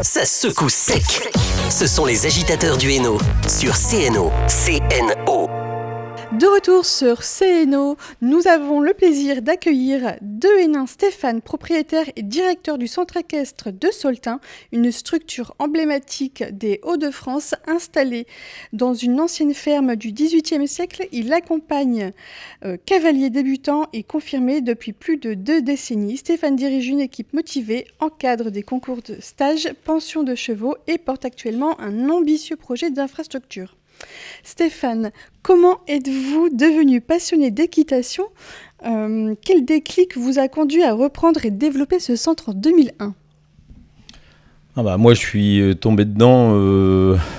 ça secoue sec. Ce sont les agitateurs du Hainaut sur CNO. CNO. De retour sur CNO, nous avons le plaisir d'accueillir deux Hainains, Stéphane, propriétaire et directeur du centre équestre de Soltin, une structure emblématique des Hauts-de-France installée dans une ancienne ferme du XVIIIe siècle. Il accompagne cavaliers débutants et confirmés depuis plus de 2 décennies. Stéphane dirige une équipe motivée, encadre des concours de stage, pension de chevaux et porte actuellement un ambitieux projet d'infrastructure. Stéphane, comment êtes-vous devenu passionné d'équitation ? Quel déclic vous a conduit à reprendre et développer ce centre en 2001 ? Moi, je suis tombé dedans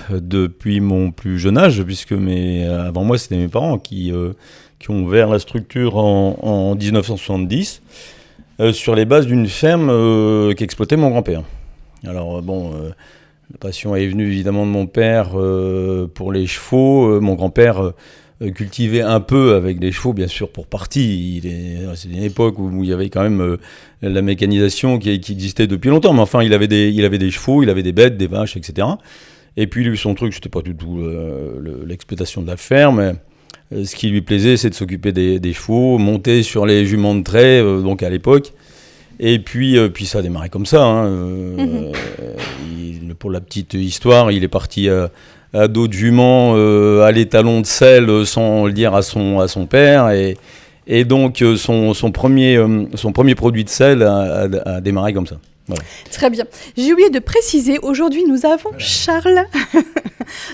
depuis mon plus jeune âge, puisque avant moi, c'était mes parents qui ont ouvert la structure en 1970 sur les bases d'une ferme qu'exploitait mon grand-père. Alors, la passion est venue évidemment de mon père pour les chevaux. Mon grand-père cultivait un peu avec les chevaux, bien sûr, pour partie. C'est une époque où il y avait quand même la mécanisation qui existait depuis longtemps. Mais enfin, il avait des chevaux, il avait des bêtes, des vaches, etc. Et puis, lui, son truc, c'était pas du tout l'exploitation de la ferme. Ce qui lui plaisait, c'est de s'occuper des chevaux, monter sur les juments de trait, donc à l'époque. Et puis ça a démarré comme ça. Pour la petite histoire, il est parti à dos de jument, à l'étalon de sel, sans le dire à son père. Et donc, son premier produit de sel a démarré comme ça. Voilà. Très bien. J'ai oublié de préciser, aujourd'hui, nous avons Charles,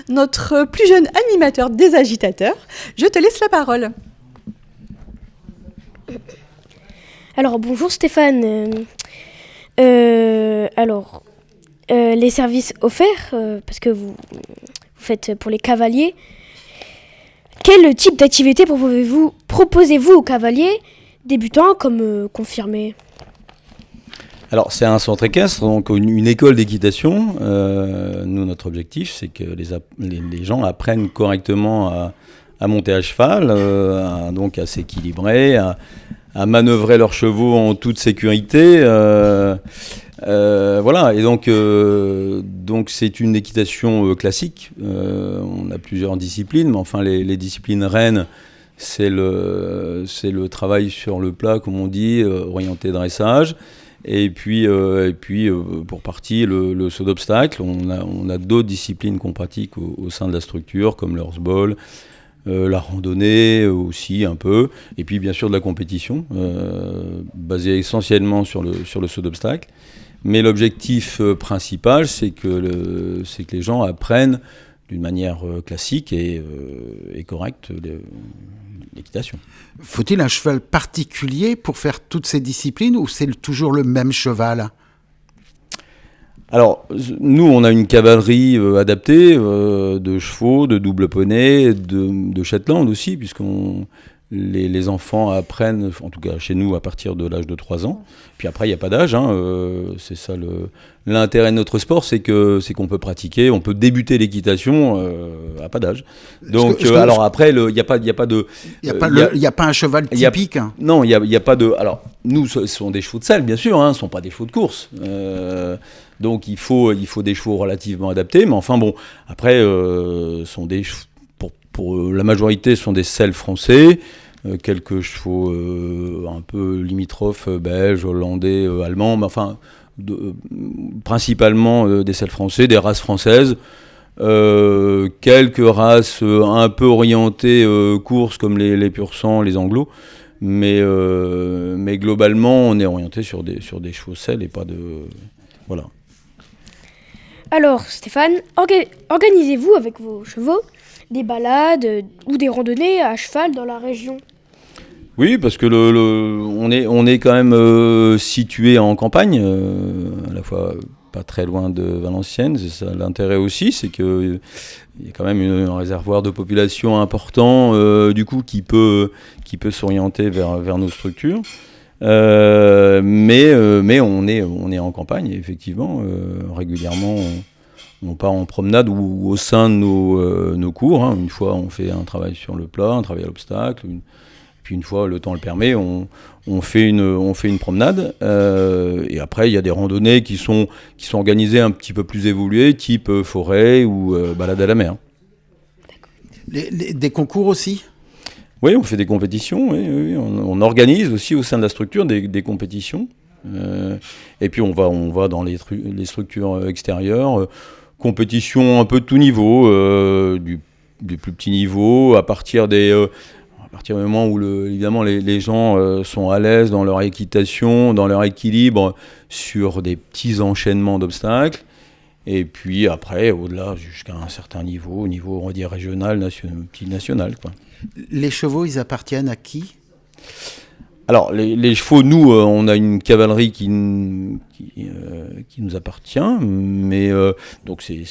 notre plus jeune animateur des agitateurs. Je te laisse la parole. Alors, bonjour Stéphane. Les services offerts, parce que vous faites pour les cavaliers, quel type d'activité proposez-vous aux cavaliers débutants comme confirmés ? Alors, c'est un centre équestre, donc une école d'équitation. Nous, notre objectif, c'est que les gens apprennent correctement à monter à cheval, donc à s'équilibrer, à manœuvrer leurs chevaux en toute sécurité. Voilà, et donc c'est une équitation classique. On a plusieurs disciplines, mais enfin les disciplines reines, c'est le travail sur le plat, comme on dit, orienté dressage. Et puis pour partie, le saut d'obstacle. On a d'autres disciplines qu'on pratique au sein de la structure, comme le horseball, la randonnée aussi un peu, et puis bien sûr de la compétition, basée essentiellement sur le saut d'obstacle. Mais l'objectif principal, c'est que les gens apprennent d'une manière classique et correcte l'équitation. Faut-il un cheval particulier pour faire toutes ces disciplines ou c'est toujours le même cheval ? Alors, nous, on a une cavalerie adaptée de chevaux, de double poney, de Shetland aussi, les enfants apprennent, en tout cas chez nous, à partir de l'âge de 3 ans. Puis après, il n'y a pas d'âge. C'est ça l'intérêt de notre sport, c'est qu'on peut pratiquer, on peut débuter l'équitation à pas d'âge. Donc, alors après, il n'y a pas de... Il n'y a pas un cheval typique. Non, il n'y a pas de... Alors, nous, ce sont des chevaux de selle, bien sûr, ce ne sont pas des chevaux de course. Donc, il faut des chevaux relativement adaptés. Mais enfin, bon, après, sont des chevaux, pour la majorité, sont des selles français. Quelques chevaux un peu limitrophes, belges, hollandais, allemands, mais enfin, principalement des selles français, des races françaises. Quelques races un peu orientées courses, comme les pur sang, les anglos. Mais globalement, on est orienté sur des chevaux selles et pas de... Voilà. Alors, Stéphane, organisez-vous avec vos chevaux des balades ou des randonnées à cheval dans la région ? Oui, parce que on est quand même situé en campagne, à la fois pas très loin de Valenciennes. C'est ça l'intérêt aussi, c'est qu'il y a quand même un réservoir de population important, du coup, qui peut s'orienter vers nos structures. Mais on est en campagne, effectivement, régulièrement. On part en promenade ou au sein de nos cours. Une fois, on fait un travail sur le plat, un travail à l'obstacle, Puis une fois le temps le permet, on fait une promenade. Et après, il y a des randonnées qui sont organisées un petit peu plus évoluées, type forêt ou balade à la mer. Des concours aussi ? Oui, on fait des compétitions. Oui. On organise aussi au sein de la structure des compétitions. Et puis on va dans les structures extérieures. Compétition un peu de tout niveau, du plus petit niveau, à partir du moment où évidemment les gens sont à l'aise dans leur équitation, dans leur équilibre, sur des petits enchaînements d'obstacles. Et puis après, au-delà, jusqu'à un certain niveau, au niveau, on va dire, régional, national, quoi. Les chevaux, ils appartiennent à qui ? Alors, les chevaux, nous, on a une cavalerie qui nous appartient, mais donc ces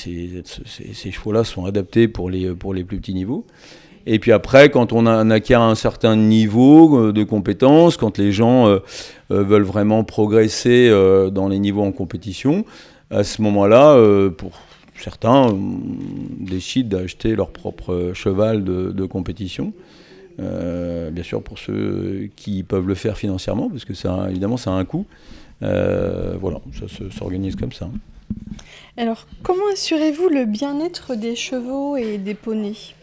chevaux-là sont adaptés pour les plus petits niveaux. Et puis après, quand on acquiert un certain niveau de compétences, quand les gens veulent vraiment progresser dans les niveaux en compétition, à ce moment-là, pour certains, décident d'acheter leur propre cheval de compétition. Bien sûr, pour ceux qui peuvent le faire financièrement, parce que évidemment, ça a un coût. Voilà, ça s'organise comme ça. Alors, comment assurez-vous le bien-être des chevaux et des poneys ?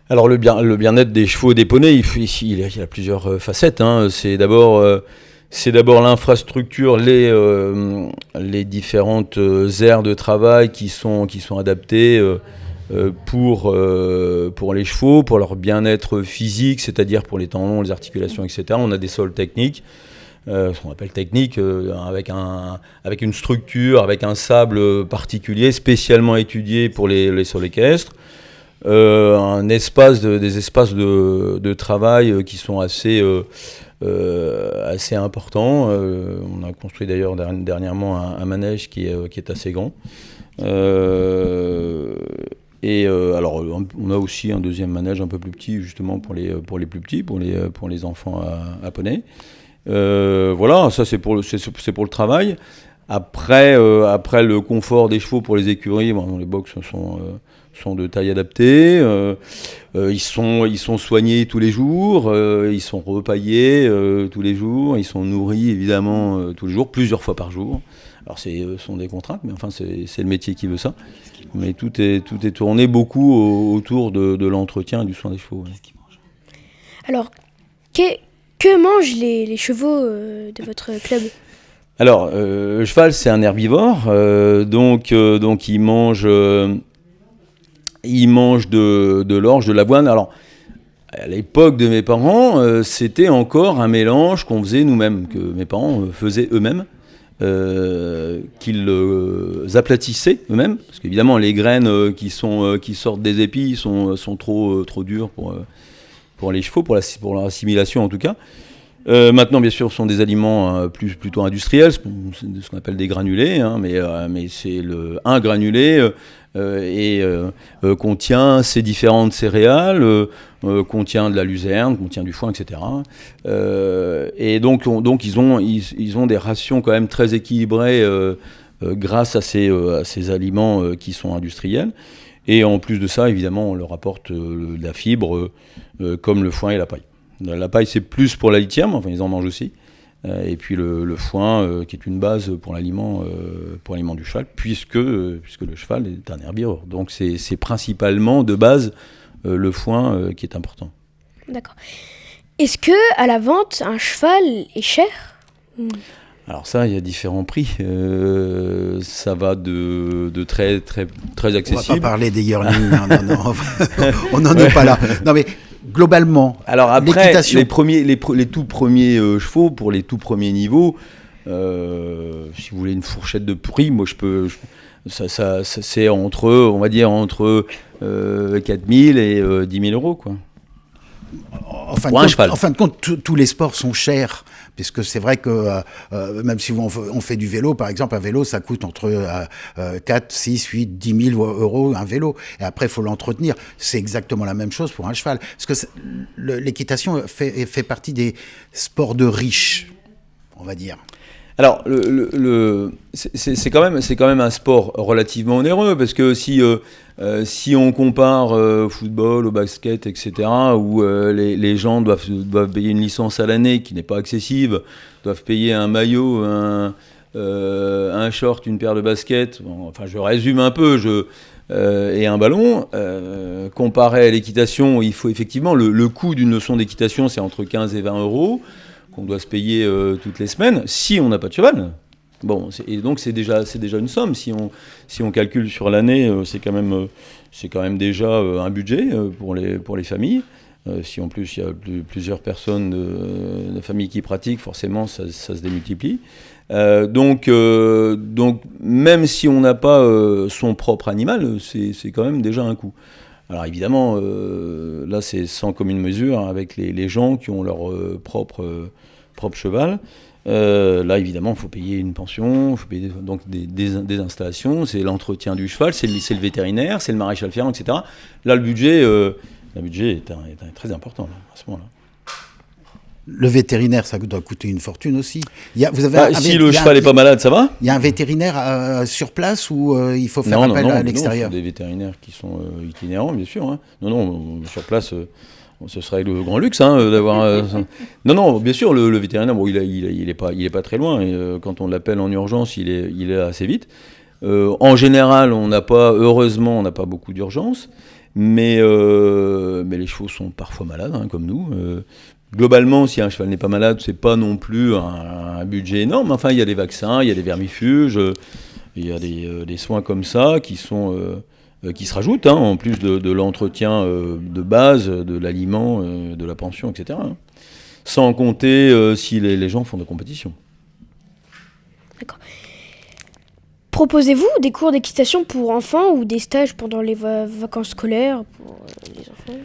Alors, le bien-être des chevaux et des poneys, il y a plusieurs facettes. C'est d'abord l'infrastructure, les différentes aires de travail qui sont adaptées pour les chevaux, pour leur bien-être physique, c'est-à-dire pour les tendons, les articulations, etc. On a des sols techniques, ce qu'on appelle techniques, avec une structure, avec un sable particulier, spécialement étudié pour les sols équestres. Des espaces de travail qui sont assez importants. On a construit d'ailleurs dernièrement un manège qui est assez grand. Alors, on a aussi un deuxième manège un peu plus petit, justement pour les plus petits, pour les enfants à poney. Voilà, ça c'est pour le travail. Après le confort des chevaux pour les écuries, les box sont de taille adaptée. Ils sont soignés tous les jours, ils sont repaillés tous les jours, ils sont nourris évidemment tous les jours, plusieurs fois par jour. Alors ce sont des contraintes, mais enfin c'est le métier qui veut ça. Mais tout est tourné beaucoup autour de l'entretien et du soin des chevaux. Ouais. Alors, que mangent les chevaux de votre club ? Alors, le cheval, c'est un herbivore, donc il mange de l'orge, de l'avoine. Alors, à l'époque de mes parents, c'était encore un mélange qu'on faisait nous-mêmes, que mes parents faisaient eux-mêmes. Qu'ils aplatissaient eux-mêmes, parce qu'évidemment les graines qui sortent des épis sont trop dures pour les chevaux, pour leur assimilation en tout cas. Maintenant, bien sûr, ce sont des aliments plutôt industriels, ce qu'on appelle des granulés, mais c'est un granulé contient ces différentes céréales, contient de la luzerne, contient du foin, etc. Et donc ils ont des rations quand même très équilibrées grâce à ces aliments qui sont industriels. Et en plus de ça, évidemment, on leur apporte de la fibre comme le foin et la paille. La paille, c'est plus pour la litière, mais enfin, ils en mangent aussi. Et puis le foin, qui est une base pour l'aliment du cheval, puisque le cheval est un herbivore. Donc c'est principalement de base le foin qui est important. D'accord. Est-ce que à la vente, un cheval est cher ? Alors ça, il y a différents prix. Ça va de très très très accessible. On va pas parler des yearlings, non. On n'en est pas là. Non mais globalement, alors après, les tout premiers chevaux, pour les tout premiers niveaux, si vous voulez une fourchette de prix, moi ça c'est entre 4 000 et 10 000 euros, quoi. En fin de compte, tous les sports sont chers, puisque c'est vrai que même si on fait du vélo, par exemple, un vélo, ça coûte entre 4, 6, 8, 10 000 euros un vélo. Et après, il faut l'entretenir. C'est exactement la même chose pour un cheval. Parce que l'équitation fait partie des sports de riches, on va dire. Alors, c'est quand même un sport relativement onéreux, parce que si on compare au football, au basket, etc., où les gens doivent payer une licence à l'année qui n'est pas excessive, doivent payer un maillot, un short, une paire de baskets, bon, enfin je résume un peu, et un ballon, comparé à l'équitation, il faut effectivement, le coût d'une leçon d'équitation, c'est entre 15 et 20 euros, qu'on doit se payer toutes les semaines, si on n'a pas de cheval. Bon, et donc c'est déjà une somme. Si on calcule sur l'année, c'est quand même déjà un budget pour les familles. Si en plus il y a plusieurs personnes de familles qui pratiquent, forcément ça se démultiplie. Donc même si on n'a pas son propre animal, c'est quand même déjà un coût. Alors évidemment, là c'est sans commune mesure avec les gens qui ont leur propre cheval. Là évidemment il faut payer une pension, il faut payer donc des installations, c'est l'entretien du cheval, c'est le vétérinaire, c'est le maréchal ferrant, etc. Là le budget est très important là, à ce moment-là. Le vétérinaire, ça doit coûter une fortune aussi. Si le cheval n'est pas malade, ça va ? Il y a un vétérinaire sur place ou il faut faire appel à l'extérieur ? Non, des vétérinaires qui sont itinérants, bien sûr. Hein. Non, sur place, ce serait le grand luxe d'avoir... Non, bien sûr, le vétérinaire, bon, il est pas très loin. Et, quand on l'appelle en urgence, il est assez vite. En général, heureusement, on n'a pas beaucoup d'urgence. Mais les chevaux sont parfois malades, comme nous. Globalement, si un cheval n'est pas malade, c'est pas non plus un budget énorme. Enfin, il y a des vaccins, il y a des vermifuges, il y a des soins comme ça qui se rajoutent, en plus de l'entretien de base, de l'aliment, de la pension, etc. Sans compter si les gens font de compétition. D'accord. Proposez-vous des cours d'équitation pour enfants ou des stages pendant les vacances scolaires pour les enfants ?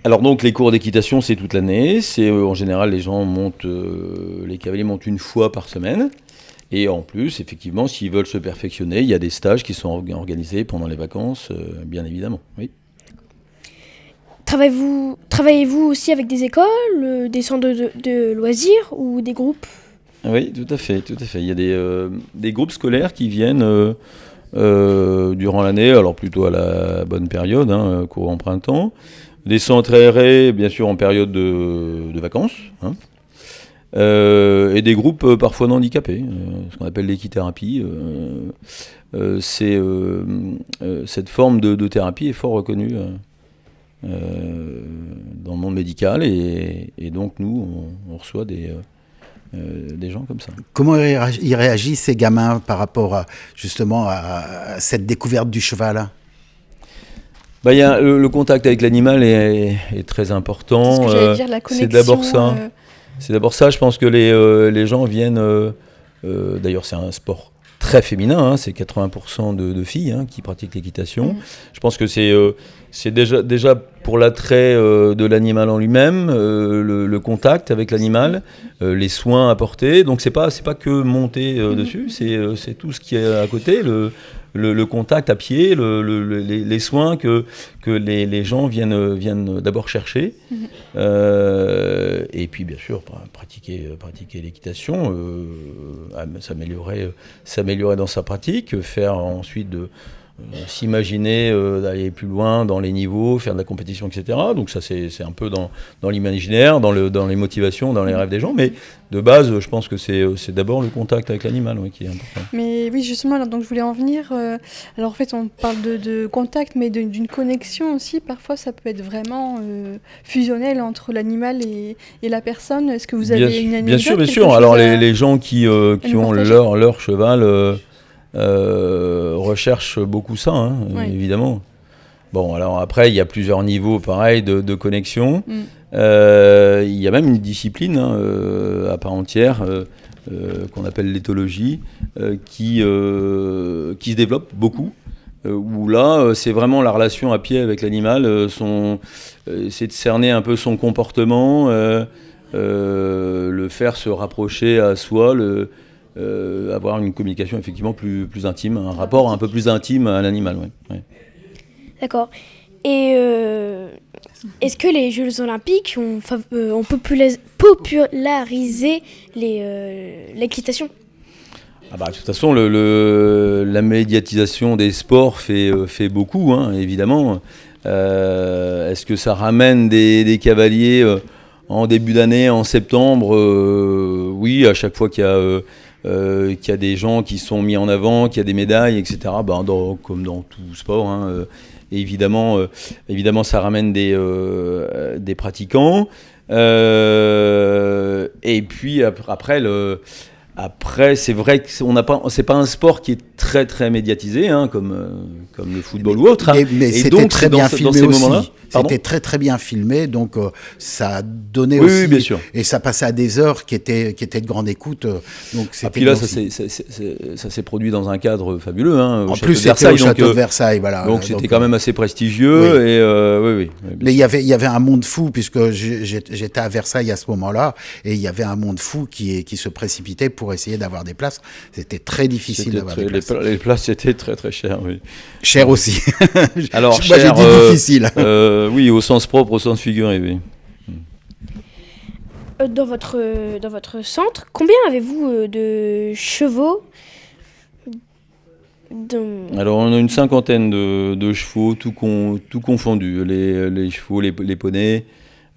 Alors donc les cours d'équitation c'est toute l'année, c'est en général les cavaliers montent une fois par semaine, et en plus effectivement s'ils veulent se perfectionner, il y a des stages qui sont organisés pendant les vacances, bien évidemment. Oui. Travaillez-vous aussi avec des écoles, des centres de loisirs ou des groupes ? Oui, tout à fait. Il y a des groupes scolaires qui viennent durant l'année, alors plutôt à la bonne période, courant printemps. Des centres aérés, bien sûr, en période de vacances. Et des groupes parfois non handicapés, ce qu'on appelle l'équithérapie. Cette forme de thérapie est fort reconnue dans le monde médical. Et donc, nous, on reçoit des gens comme ça. Comment ils réagissent, ces gamins, par rapport justement à cette découverte du cheval ? Le contact avec l'animal est très important. C'est ce que j'allais dire, la connexion. C'est d'abord ça. Je pense que les gens viennent... d'ailleurs, c'est un sport très féminin. C'est 80% de filles qui pratiquent l'équitation. Je pense que c'est déjà pour l'attrait de l'animal en lui-même, le contact avec l'animal, les soins apportés. Donc c'est pas que monter dessus, c'est tout ce qui est à côté, le contact à pied, les soins que les gens viennent d'abord chercher. Et puis bien sûr pratiquer l'équitation, s'améliorer dans sa pratique, faire ensuite s'imaginer d'aller plus loin dans les niveaux, faire de la compétition, etc. Donc ça c'est un peu dans l'imaginaire, dans les motivations, dans les rêves des gens, mais de base je pense que c'est d'abord le contact avec l'animal qui est important. Mais oui, justement, donc je voulais en venir, alors en fait on parle de contact, mais d'une connexion aussi. Parfois ça peut être vraiment fusionnel entre l'animal et la personne. Est-ce que vous avez une anecdote? Bien sûr. Alors les gens qui ont leur cheval recherche beaucoup ça, oui. Évidemment. Bon, alors après, il y a plusieurs niveaux, pareil, de connexion. Il y a même une discipline à part entière qu'on appelle l'éthologie, qui se développe beaucoup. Où là, c'est vraiment la relation à pied avec l'animal, c'est de cerner un peu son comportement, le faire se rapprocher à soi, avoir une communication effectivement plus intime, un rapport un peu plus intime à l'animal. Ouais. D'accord. Et est-ce que les Jeux Olympiques ont popularisé l'équitation ? De toute façon, la médiatisation des sports fait beaucoup, hein, évidemment. Est-ce que ça ramène des cavaliers en début d'année, en septembre? Oui, à chaque fois qu'il y a des gens qui sont mis en avant, qu'il y a des médailles, etc. Comme dans tout sport, hein, évidemment, ça ramène des pratiquants. Et puis après, c'est vrai que c'est pas un sport qui est très très médiatisé, hein, comme le football ou autre. Hein. Mais c'était donc, très bien filmé aussi. C'était très très bien filmé, donc ça donnait aussi. Oui, bien sûr. Et ça passait à des heures qui étaient de grande écoute. Donc puis là, ça s'est produit dans un cadre fabuleux. Hein, en plus, c'était au château de Versailles, voilà. Donc c'était quand même assez prestigieux. Oui. Mais il y avait un monde fou, puisque j'étais à Versailles à ce moment-là, et il y avait un monde fou qui se précipitait pour essayer d'avoir des places. C'était très difficile d'avoir des places. Les places étaient très très chères, oui. Cher aussi. Alors, moi j'ai dit difficile. Oui, au sens propre, au sens figuré, oui. Dans votre centre, combien avez-vous de chevaux Alors, on a une cinquantaine de chevaux, tout confondu. Les chevaux, les poneys,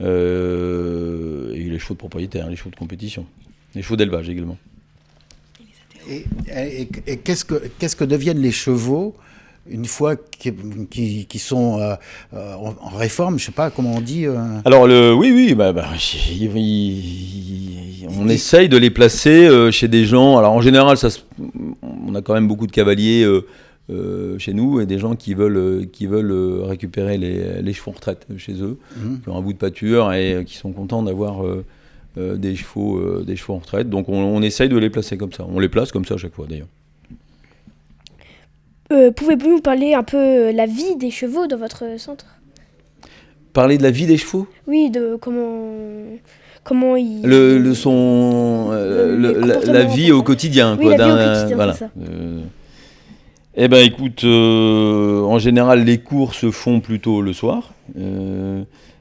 et les chevaux de propriétaire, les chevaux de compétition. Les chevaux d'élevage également. Et qu'est-ce que deviennent les chevaux une fois qu'ils sont en réforme, je sais pas comment on dit. Alors on essaye de les placer chez des gens. Alors en général, on a quand même beaucoup de cavaliers chez nous et des gens qui veulent récupérer les chevaux en retraite chez eux, qui ont un bout de pâture et qui sont contents d'avoir des chevaux en retraite. Donc on essaye de les placer comme ça. On les place comme ça à chaque fois d'ailleurs. Pouvez-vous nous parler un peu la vie des chevaux dans votre centre? Parler de la vie des chevaux? Oui, de comment ils... la vie au quotidien. Oui, quoi, la vie au quotidien, voilà. C'est ça. Écoute, en général, les cours se font plutôt le soir.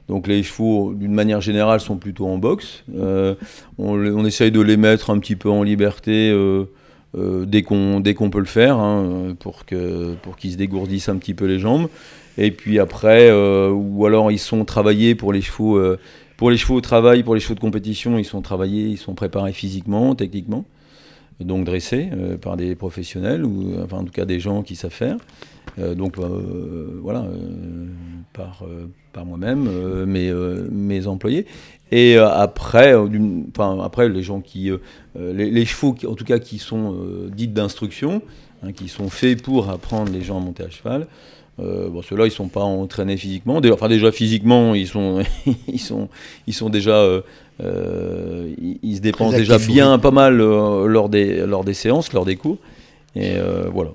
Donc les chevaux, d'une manière générale, sont plutôt en boxe. On essaye de les mettre un petit peu en liberté dès qu'on peut le faire, hein, pour qu'ils se dégourdissent un petit peu les jambes. Et puis après, ou alors ils sont travaillés pour les chevaux au travail, pour les chevaux de compétition, ils sont travaillés, ils sont préparés physiquement, techniquement, donc dressés par des professionnels, ou enfin en tout cas des gens qui savent faire. Par moi-même, mes employés. Et après les gens les chevaux en tout cas qui sont dits d'instruction, hein, qui sont faits pour apprendre les gens à monter à cheval. Ceux-là, ils sont pas entraînés physiquement. Déjà physiquement, ils sont déjà, ils se dépensent déjà bien, pas mal lors des séances, lors des cours. Et voilà.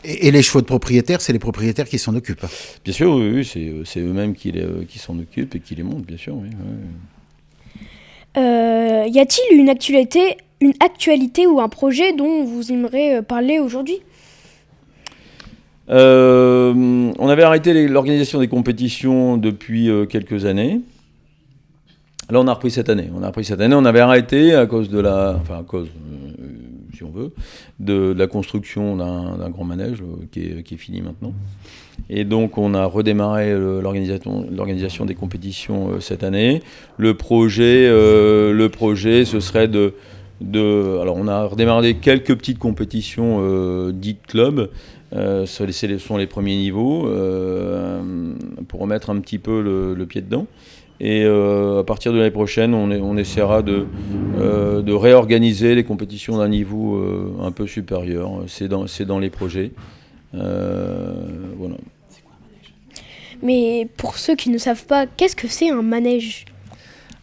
Et les chevaux de propriétaires, c'est les propriétaires qui s'en occupent? Bien sûr, oui, c'est eux-mêmes qui s'en occupent et qui les montent, bien sûr. Oui. Y a-t-il une actualité ou un projet dont vous aimeriez parler aujourd'hui? On avait arrêté l'organisation des compétitions depuis quelques années. Là, on a repris cette année. On avait arrêté à cause si on veut, de la construction d'un grand manège qui est fini maintenant. Et donc, on a redémarré l'organisation des compétitions cette année. Le projet, ce serait alors, on a redémarré quelques petites compétitions dites clubs. Ce sont les premiers niveaux pour remettre un petit peu le pied dedans. Et à partir de l'année prochaine, on essaiera de réorganiser les compétitions d'un niveau un peu supérieur. C'est dans les projets. Voilà. Mais pour ceux qui ne savent pas, qu'est-ce que c'est un manège?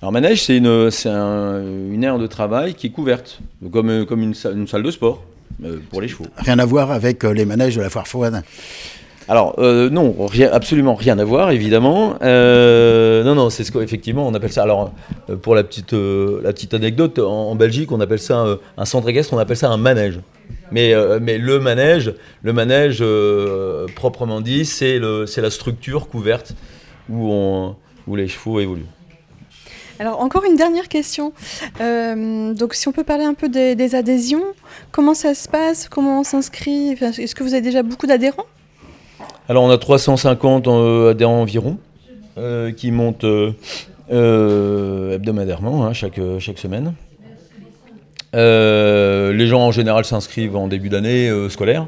Alors manège, c'est une aire de travail qui est couverte, comme une salle de sport pour les chevaux. Rien à voir avec les manèges de la foire Fouane? Alors non, absolument rien à voir, évidemment. Non, c'est effectivement on appelle ça. Alors pour la petite anecdote, en Belgique, on appelle ça un centre équestre, on appelle ça un manège. Mais le manège proprement dit, c'est la structure couverte où les chevaux évoluent. Alors, encore une dernière question. Donc, si on peut parler un peu des adhésions, comment ça se passe? Comment on s'inscrit? Est-ce que vous avez déjà beaucoup d'adhérents? Alors, on a 350 adhérents environ qui montent hebdomadairement, chaque semaine. Les gens, en général, s'inscrivent en début d'année scolaire.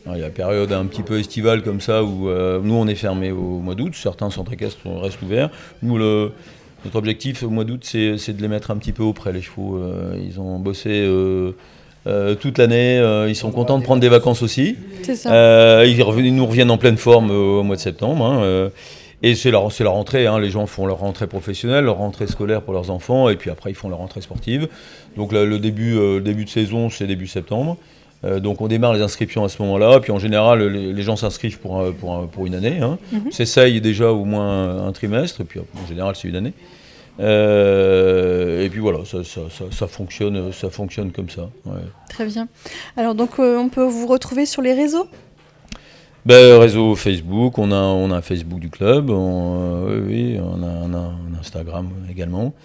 Il y a la période un petit peu estivale comme ça où nous, on est fermé au mois d'août. Certains centres équestres restent ouverts. Nous, notre objectif au mois d'août, c'est de les mettre un petit peu auprès, les chevaux. Ils ont bossé toute l'année. Ils sont contents de prendre des vacances aussi. C'est ça. Ils nous reviennent en pleine forme au mois de septembre. Et c'est la rentrée. Les gens font leur rentrée professionnelle, leur rentrée scolaire pour leurs enfants. Et puis après, ils font leur rentrée sportive. Donc là, le début de saison, c'est début septembre. Donc on démarre les inscriptions à ce moment-là, puis en général les gens s'inscrivent pour une année, s'essayent déjà au moins un trimestre, et puis en général c'est une année. Et puis voilà, ça fonctionne comme ça. Ouais. Très bien. Alors donc on peut vous retrouver sur les réseaux? Réseau Facebook, on a un Facebook du club, oui, on a un Instagram également.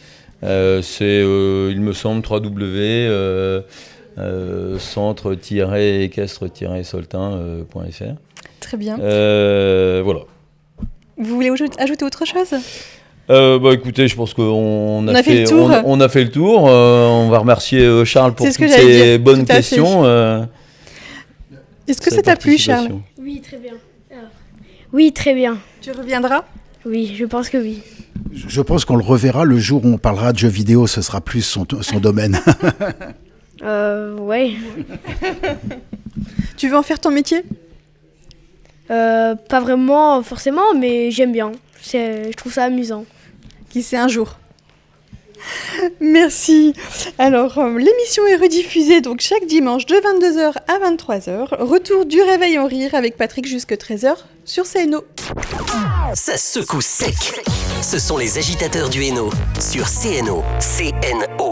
C'est, il me semble, centre-équestre-soltin.fr. Très bien. Voilà. Vous voulez ajouter autre chose? Écoutez, je pense qu'on a fait le tour. On a fait le tour. On va remercier Charles pour toutes ces ces bonnes questions. Est-ce que ça t'a plu, Charles? Oui, très bien. Oui, très bien. Tu reviendras? Oui, je pense que oui. Je pense qu'on le reverra le jour où on parlera de jeux vidéo, ce sera plus son domaine. Ouais. Tu veux en faire ton métier? Pas vraiment forcément, mais j'aime bien. Je trouve ça amusant. Qui sait un jour. Merci. Alors, l'émission est rediffusée donc chaque dimanche de 22h à 23h. Retour du Réveil en Rire avec Patrick jusque 13h sur CNO. Ça secoue sec. Ce sont les agitateurs du Hainaut sur CNO. CNO.